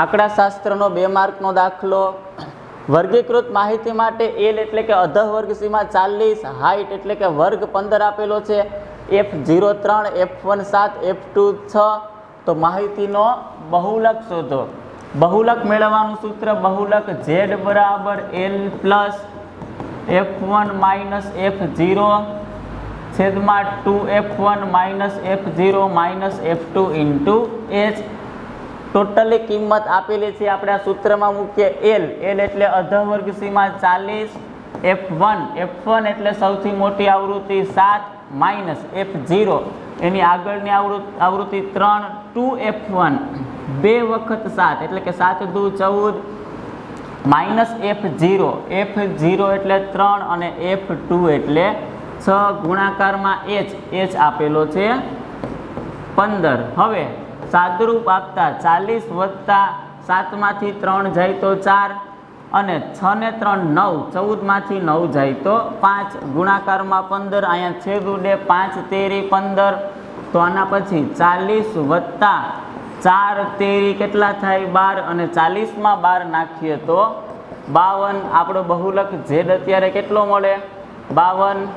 આંકડાશાસ્ત્રનો 2 માર્કનો દાખલો. વર્ગીકૃત માહિતી માટે એલ એટલે કે અધઃવર્ગ સીમા 40, હાઇટ એટલે કે વર્ગ 15 આપેલો છે. F03, F1 7, F2 6. તો માહિતીનો બહુલક શોધો. બહુલક મેળવવાનું સૂત્ર બહુલક Z બરાબર L plus F1 minus F0 છેદમાં 2F1 minus F0 minus F2 into H. Totally કિંમત આપેલી છે, આપણે આ સૂત્રમાં મૂકીએ. L એટલે અધઃવર્ગ સીમા 40, F1 એટલે સૌથી મોટી આવૃત્તિ 7 માઇનસ F0 એની આગળની આવૃત્તિ 3, 2F1 2 વખત 7 એટલે કે 7 દુ 14 માઇનસ F0 એટલે 3 અને F2 એટલે 6 ગુણાકારમાં H આપેલો છે 15. હવે સાદરૂપ આપતા 40 વત્તા 7 માંથી 3 જાય તો 4 અને 6 ને 3 9, 14 માંથી 9 જાય તો 5 ગુણાકારમાં 15. અહીંયા છેદ ઉડે 5 તેરી 15. તો આના પછી 40 વત્તા 4 તેરી કેટલા થાય 12 અને 40 માં 12 નાખીએ તો 52. આપણો બહુલક Z અત્યારે કેટલો મળે 52.